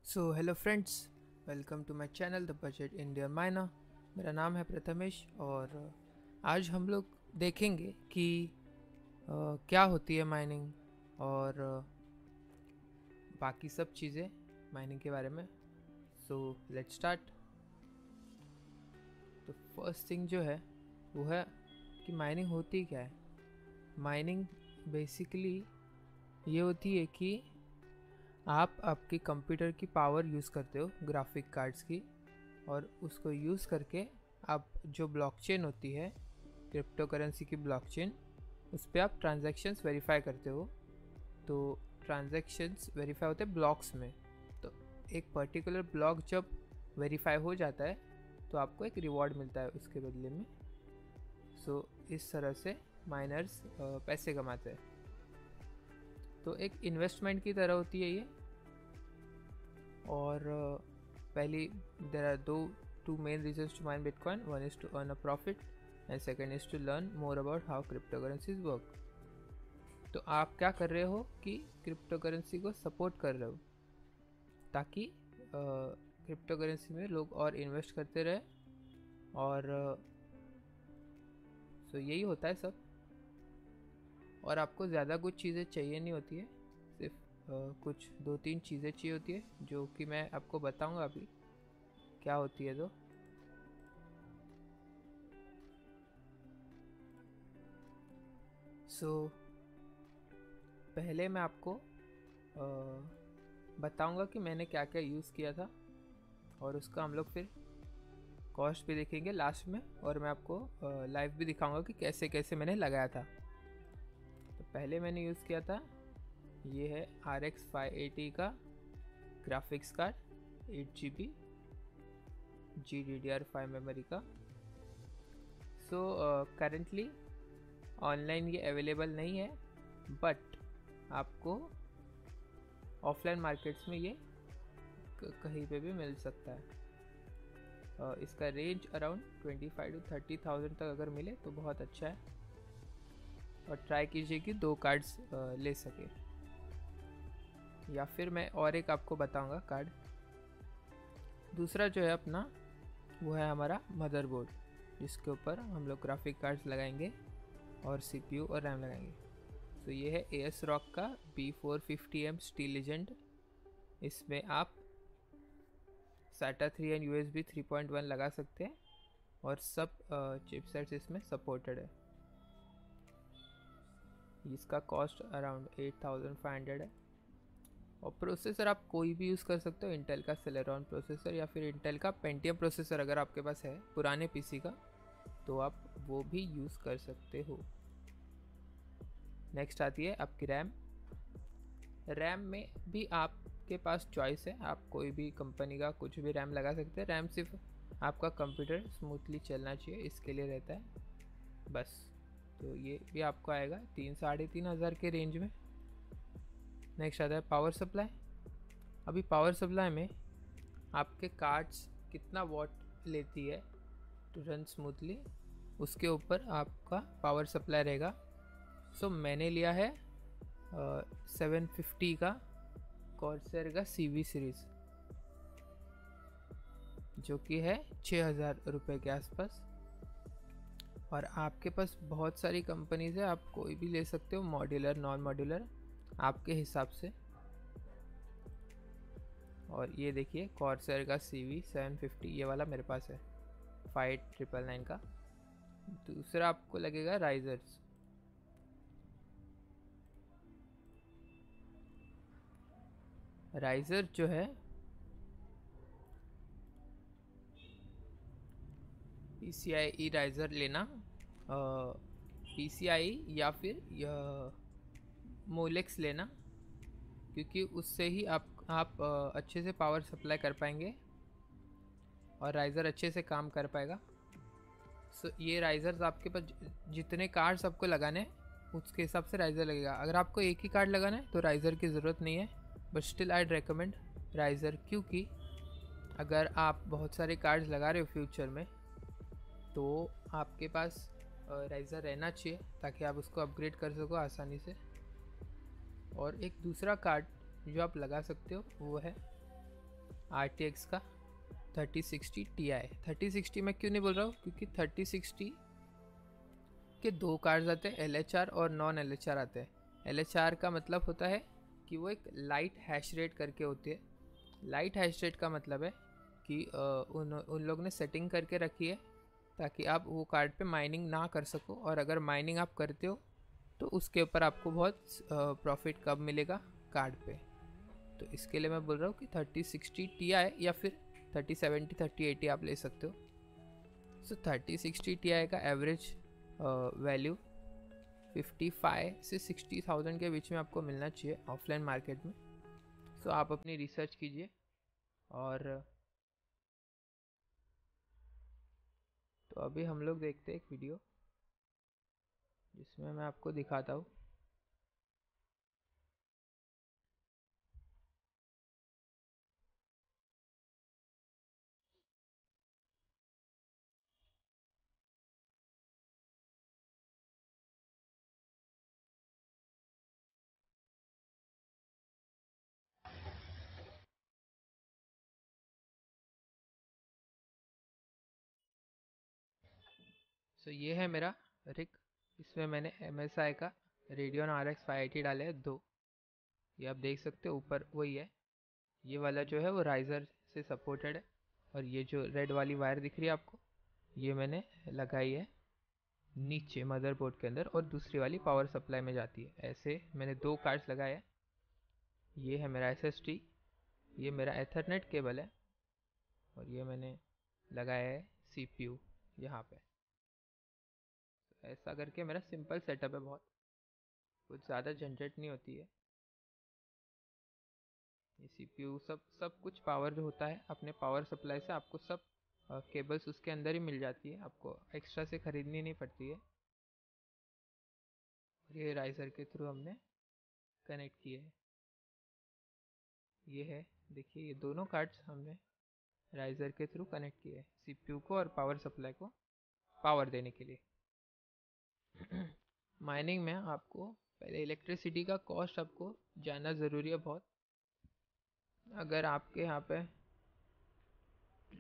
So hello friends, welcome to my channel the budget Indian miner. मेरा नाम है प्रथमेश और आज हम लोग देखेंगे कि क्या होती है माइनिंग और बाकी सब चीज़ें माइनिंग के बारे में। So let's start. तो फर्स्ट थिंग जो है वो है कि माइनिंग होती क्या है। माइनिंग बेसिकली ये होती है कि आप आपके कंप्यूटर की पावर यूज़ करते हो, ग्राफिक कार्ड्स की, और उसको यूज़ करके आप जो ब्लॉकचेन होती है, क्रिप्टो करेंसी की ब्लॉकचेन, उस पर आप ट्रांजैक्शंस वेरीफाई करते हो। तो ट्रांजैक्शंस वेरीफाई होते हैं ब्लॉक्स में। तो एक पर्टिकुलर ब्लॉक जब वेरीफाई हो जाता है तो आपको एक रिवॉर्ड मिलता है उसके बदले में। सो इस तरह से माइनर्स पैसे कमाते हैं। तो एक इन्वेस्टमेंट की तरह होती है ये। और पहली there are two main reasons to mine bitcoin. One is to earn a profit and second is to learn more about how crypto currencies work. तो आप क्या कर रहे हो कि क्रिप्टो करेंसी को सपोर्ट कर रहे हो ताकि क्रिप्टो करेंसी में लोग और इन्वेस्ट करते रहे। और सो यही होता है सब। और आपको ज़्यादा कुछ चीज़ें चाहिए नहीं होती है, सिर्फ कुछ 2-3 चीज़ें चाहिए होती है जो कि मैं आपको बताऊंगा अभी क्या होती है। तो पहले मैं आपको बताऊंगा कि मैंने क्या क्या यूज़ किया था, और उसका हम लोग फिर कॉस्ट भी देखेंगे लास्ट में, और मैं आपको लाइव भी दिखाऊंगा कि कैसे कैसे मैंने लगाया था। तो पहले मैंने यूज़ किया था, ये है RX 580 का graphics card, 8 GB GDDR5 memory का। सो करेंटली ऑनलाइन ये अवेलेबल नहीं है, बट आपको ऑफलाइन मार्केट्स में ये कहीं पे भी मिल सकता है। इसका रेंज अराउंड 25 to 30,000 तक अगर मिले तो बहुत अच्छा है। और ट्राई कीजिए कि 2 कार्ड्स ले सके, या फिर मैं और एक आपको बताऊंगा कार्ड। दूसरा जो है अपना, वो है हमारा मदरबोर्ड, जिसके ऊपर हम लोग ग्राफिक कार्ड्स लगाएंगे और CPU और रैम लगाएंगे। तो ये है ASRock का B450M स्टील लेजेंड। इसमें आप SATA 3 एंड USB 3.1 लगा सकते हैं, और सब चिपसेट्स इसमें सपोर्टेड है। इसका कॉस्ट अराउंड 8500 है। और प्रोसेसर आप कोई भी यूज़ कर सकते हो, इंटेल का सेलेरॉन प्रोसेसर या फिर इंटेल का पेंटियम प्रोसेसर अगर आपके पास है पुराने PC का, तो आप वो भी यूज़ कर सकते हो। नेक्स्ट आती है आपकी रैम। रैम में भी आपके पास चॉइस है, आप कोई भी कंपनी का कुछ भी रैम लगा सकते हैं। रैम सिर्फ आपका कंप्यूटर स्मूथली चलना चाहिए, इसके लिए रहता है बस। तो ये भी आपको आएगा 3-3,500 के रेंज में। नेक्स्ट आता है पावर सप्लाई। अभी पावर सप्लाई में आपके कार्ड्स कितना वॉट लेती है टू रन स्मूथली, उसके ऊपर आपका पावर सप्लाई रहेगा। सो मैंने लिया है 750 का कॉर्सर का CV सीरीज़, जो कि है 6,000 रुपये के आसपास। और आपके पास बहुत सारी कंपनीज है, आप कोई भी ले सकते हो, मॉड्यूलर नॉन मॉड्यूलर आपके हिसाब से। और ये देखिए कॉर्सर का CV 750, ये वाला मेरे पास है 5999 का। दूसरा आपको लगेगा राइजर्स। राइजर जो है PCIe राइजर लेना, PCIe या फिर मोलेक्स लेना, क्योंकि उससे ही आप अच्छे से पावर सप्लाई कर पाएंगे और राइज़र अच्छे से काम कर पाएगा। सो ये राइज़र्स आपके पास जितने कार्ड्स आपको लगाने हैं उसके हिसाब से राइज़र लगेगा। अगर आपको एक ही कार्ड लगाना है तो राइज़र की ज़रूरत नहीं है, but still I recommend riser, क्योंकि अगर आप बहुत सारे कार्ड्स लगा रहे हो फ्यूचर में तो आपके पास राइज़र रहना चाहिए ताकि आप उसको अपग्रेड कर सको आसानी से। और एक दूसरा कार्ड जो आप लगा सकते हो वो है RTX का 3060 Ti। 3060 मैं क्यों नहीं बोल रहा हूँ, क्योंकि 3060 के दो कार्ड्स आते हैं, LHR और नॉन LHR आते हैं। LHR का मतलब होता है कि वो एक लाइट हैश रेट करके होती है। लाइट हैश रेट का मतलब है कि उन लोग ने सेटिंग करके रखी है ताकि आप वो कार्ड पे माइनिंग ना कर सको, और अगर माइनिंग आप करते हो तो उसके ऊपर आपको बहुत प्रॉफिट कब मिलेगा, कार्ड पे। तो इसके लिए मैं बोल रहा हूँ कि 3060 Ti या फिर 3070 3080 आप ले सकते हो। सो 3060 Ti का एवरेज वैल्यू 55 से 60,000 के बीच में आपको मिलना चाहिए ऑफलाइन मार्केट में। सो आप अपनी रिसर्च कीजिए। और तो अभी हम लोग देखते हैं एक वीडियो जिसमें मैं आपको दिखाता हूँ। सो ये है मेरा रिग। इसमें मैंने MSI का Radeon RX 580 डाले हैं 2। ये आप देख सकते हो ऊपर वही है। ये वाला जो है वो राइजर से सपोर्टेड है, और ये जो रेड वाली वायर दिख रही है आपको, ये मैंने लगाई है नीचे मदरबोर्ड के अंदर, और दूसरी वाली पावर सप्लाई में जाती है। ऐसे मैंने दो कार्ड्स लगाए हैं। ये है मेरा SSD, ये मेरा एथरनेट केबल है, और ये मैंने लगाया है CPU यहाँ पे। तो ऐसा करके मेरा सिंपल सेटअप है, बहुत कुछ ज़्यादा झंझट नहीं होती है। ये CPU सब कुछ पावर जो होता है अपने पावर सप्लाई से आपको सब केबल्स उसके अंदर ही मिल जाती है, आपको एक्स्ट्रा से ख़रीदनी नहीं पड़ती है। और ये राइजर के थ्रू हमने कनेक्ट किए है। ये है, देखिए ये दोनों कार्ड्स हमने राइजर के थ्रू कनेक्ट किए हैं CPU को और पावर सप्लाई को पावर देने के लिए। माइनिंग में आपको पहले इलेक्ट्रिसिटी का कॉस्ट आपको जानना ज़रूरी है बहुत। अगर आपके यहाँ पे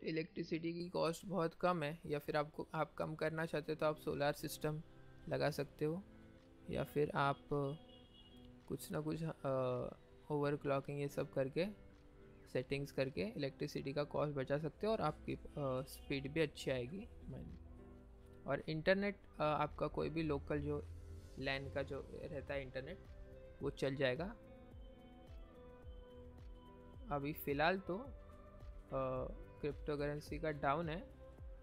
इलेक्ट्रिसिटी की कॉस्ट बहुत कम है, या फिर आप कम करना चाहते हो, तो आप सोलार सिस्टम लगा सकते हो, या फिर आप कुछ ना कुछ ओवर क्लॉकिंग ये सब करके सेटिंग्स करके इलेक्ट्रिसिटी का कॉस्ट बचा सकते हो, और आपकी स्पीड भी अच्छी आएगी। और इंटरनेट आपका कोई भी लोकल जो लैन का जो रहता है इंटरनेट, वो चल जाएगा। अभी फ़िलहाल तो क्रिप्टो करेंसी का डाउन है,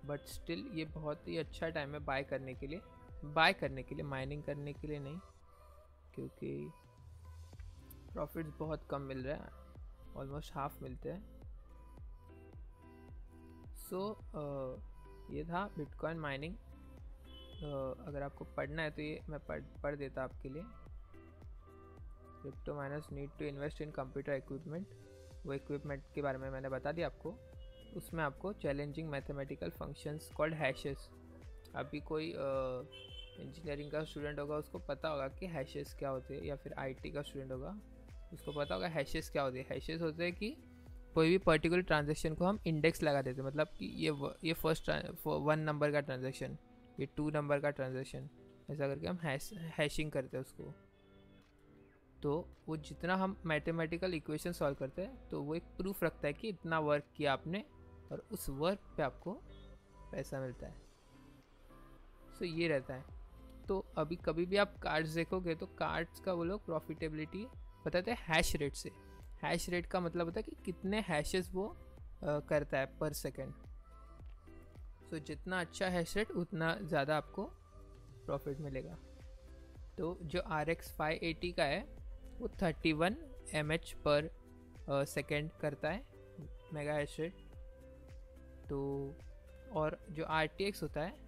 बट स्टिल ये बहुत ही अच्छा टाइम है बाय करने के लिए, माइनिंग करने के लिए नहीं, क्योंकि प्रॉफिट्स बहुत कम मिल रहा है, ऑलमोस्ट हाफ मिलते हैं। सो ये था बिटकॉइन माइनिंग। अगर आपको पढ़ना है तो ये मैं पढ़ देता आपके लिए। Crypto miners need to invest in computer equipment. वो इक्विपमेंट के बारे में मैंने बता दिया आपको। उसमें आपको challenging mathematical functions called hashes. अभी कोई इंजीनियरिंग का स्टूडेंट होगा, उसको पता होगा कि हैशेस क्या होते हैं, या फिर IT का स्टूडेंट होगा, उसको पता होगा हैशेस क्या होते हैं। हैशेस होते हैं कि कोई भी पर्टिकुलर ट्रांजेक्शन को हम इंडेक्स लगा देते हैं, मतलब कि ये फर्स्ट 1 नंबर का ट्रांजेक्शन, ये 2 नंबर का ट्रांजेक्शन, ऐसा करके हम हैशिंग करते हैं उसको। तो वो जितना हम मैथमेटिकल इक्वेशन सॉल्व करते हैं, तो वो एक प्रूफ रखता है कि इतना वर्क किया आपने, और उस वर्क पे आपको पैसा मिलता है। सो ये रहता है। तो अभी कभी भी आप कार्ड्स देखोगे तो कार्ड्स का वो लोग प्रॉफिटेबिलिटी बताते हैं हैश रेट से। हैश रेट का मतलब होता है कि कितने हैशेस वो करता है पर सेकेंड। सो जितना अच्छा हैश रेट उतना ज़्यादा आपको प्रॉफिट मिलेगा। तो जो RX 580 का है वो 31 mH पर सेकेंड करता है, मेगा हैश रेट। तो और जो RTX होता है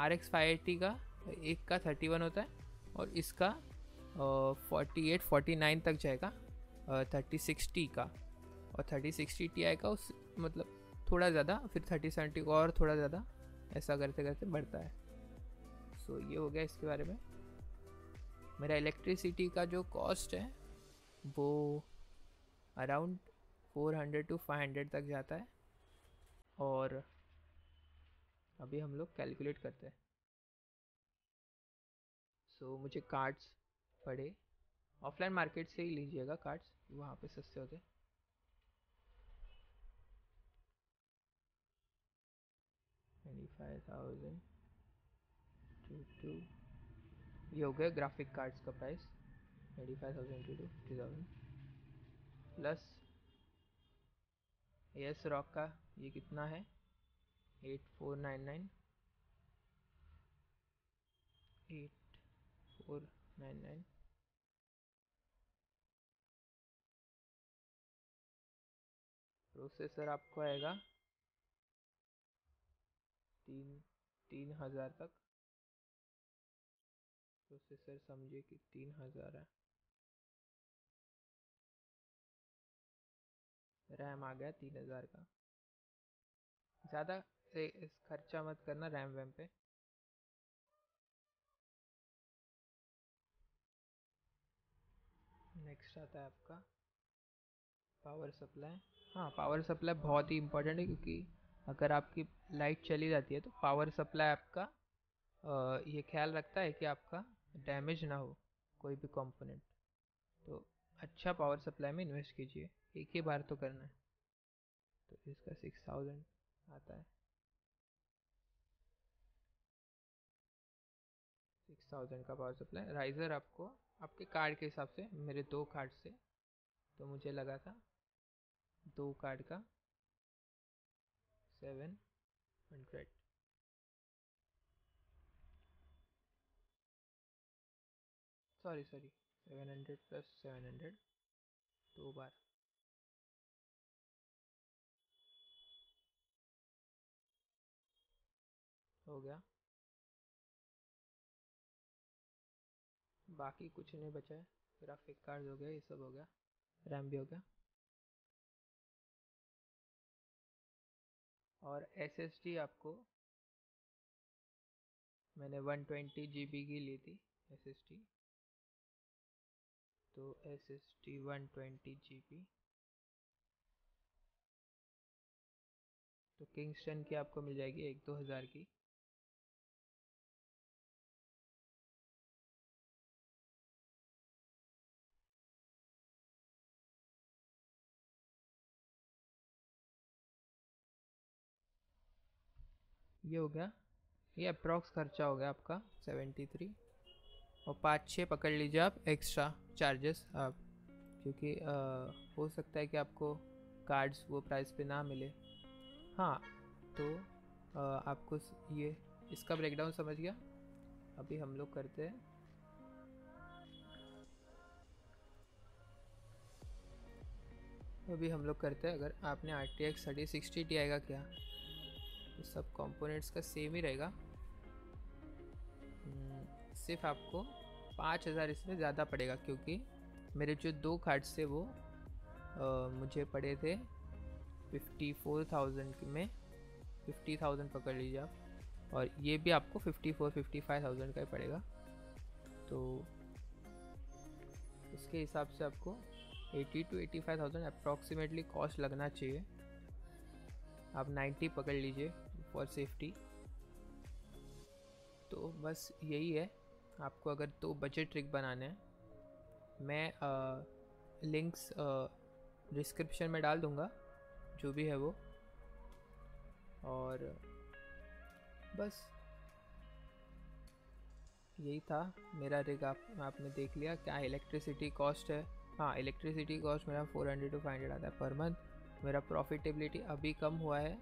RX 580 का एक का 31 होता है, और इसका 48 49 तक जाएगा 3060 का, और 3060 Ti का उस मतलब थोड़ा ज़्यादा, फिर 3070 का और थोड़ा ज़्यादा, ऐसा करते करते बढ़ता है। सो ये हो गया इसके बारे में। मेरा इलेक्ट्रिसिटी का जो कॉस्ट है वो अराउंड 400 to 500 तक जाता है। और अभी हम लोग कैलकुलेट करते हैं। मुझे कार्ड्स पड़े, ऑफलाइन मार्केट से ही लीजिएगा कार्ड्स, वहाँ पे सस्ते होते। 25,000 टू ये हो गया ग्राफिक कार्ड्स का price. 25,000 to 50,000 plus ASRock का ये कितना है, 8499 8499। प्रोसेसर आपको आएगा 3,000 तक। प्रोसेसर समझिए कि 3,000 है। रैम आ गया 3,000 का। ज़्यादा खर्चा मत करना रैम वैम पे। नेक्स्ट आता है आपका पावर सप्लाई। हाँ, पावर सप्लाई बहुत ही इम्पोर्टेंट है, क्योंकि अगर आपकी लाइट चली जाती है तो पावर सप्लाई आपका ये ख्याल रखता है कि आपका डैमेज ना हो कोई भी कंपोनेंट। तो अच्छा पावर सप्लाई में इन्वेस्ट कीजिए, एक ही बार तो करना है। तो इसका 6,000 आता है। 6,000 का पावर सप्लाई। राइजर आपको आपके कार्ड के हिसाब से, मेरे 2 कार्ड से तो मुझे लगा था 2 कार्ड का 700। सॉरी 700 प्लस 700 2 बार। हो गया। बाकी कुछ नहीं बचा है। ग्राफिक कार्ड हो गया, ये सब हो गया, रैम भी हो गया। और एसएसडी आपको मैंने 120 GB की ली थी एसएसडी। तो एसएसडी 120 GB तो किंगस्टन की आपको मिल जाएगी 1-2 हज़ार की। ये हो गया, ये अप्रॉक्स खर्चा हो गया आपका 73। और 5-6 पकड़ लीजिए आप एक्स्ट्रा चार्जेस आप, क्योंकि हो सकता है कि आपको कार्ड्स वो प्राइस पे ना मिले। हाँ, तो आपको ये इसका ब्रेकडाउन समझ गया। अभी हम लोग करते हैं अगर आपने RTX 3060 Ti का किया तो सब कंपोनेंट्स का सेम ही रहेगा। सिर्फ आपको 5,000 इसमें ज़्यादा पड़ेगा, क्योंकि मेरे जो 2 कार्ड्स थे वो मुझे पड़े थे 54,000 में। 50,000 पकड़ लीजिए आप, और ये भी आपको 54-55,000 का ही पड़ेगा। तो उसके हिसाब से आपको 80-85,000 अप्रॉक्सीमेटली कॉस्ट लगना चाहिए। आप 90 पकड़ लीजिए फॉर सेफ्टी। तो बस यही है। आपको अगर 2 बजट ट्रिक बनाने हैं, मैं लिंक्स डिस्क्रिप्शन में डाल दूँगा, जो भी है वो। और बस यही था मेरा रिग। आपने देख लिया क्या इलेक्ट्रिसिटी कॉस्ट है। हाँ, इलेक्ट्रिसिटी कॉस्ट मेरा 400 to 500 आता है पर मंथ। मेरा प्रॉफिटेबिलिटी अभी कम हुआ है,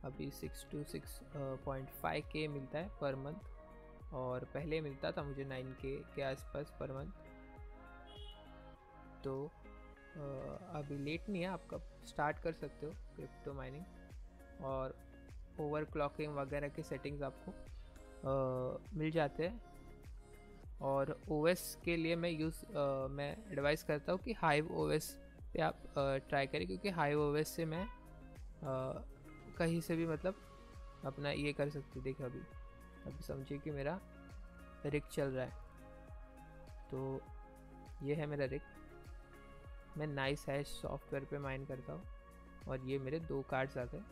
अभी 6 to 6.5K मिलता है पर मंथ, और पहले मिलता था मुझे 9K के आसपास पर मंथ। तो अभी लेट नहीं है, आप कब स्टार्ट कर सकते हो क्रिप्टो माइनिंग। और ओवर क्लॉकिंग वगैरह के सेटिंग्स आपको मिल जाते हैं। और OS के लिए मैं एडवाइस करता हूँ कि हाइव OS पे आप ट्राई करें, क्योंकि हाइव OS से मैं कहीं से भी मतलब अपना ये कर सकती। देखिए अभी समझिए कि मेरा रिग चल रहा है, तो ये है मेरा रिग। मैं नाइस हैश सॉफ्टवेयर पे माइन करता हूँ और ये मेरे 2 कार्ड्स आ गए,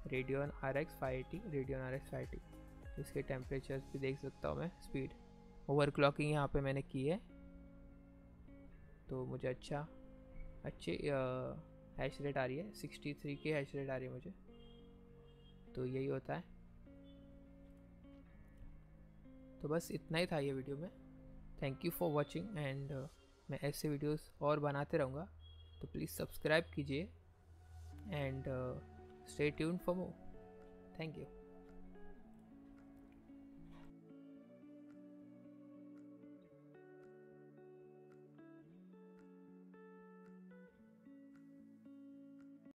रेडियन RX 580, रेडियन RX 580। इसके टेम्परेचर्स भी देख सकता हूँ मैं, स्पीड, ओवरक्लॉकिंग यहाँ पे मैंने की है, तो मुझे अच्छे हैश रेट आ रही है, 63 की हैश रेट आ रही है मुझे। तो यही होता है। तो बस इतना ही था ये वीडियो में। Thank you for watching and मैं ऐसे वीडियोस और बनाते रहूँगा, तो प्लीज़ सब्सक्राइब कीजिए and stay tuned for more. Thank you.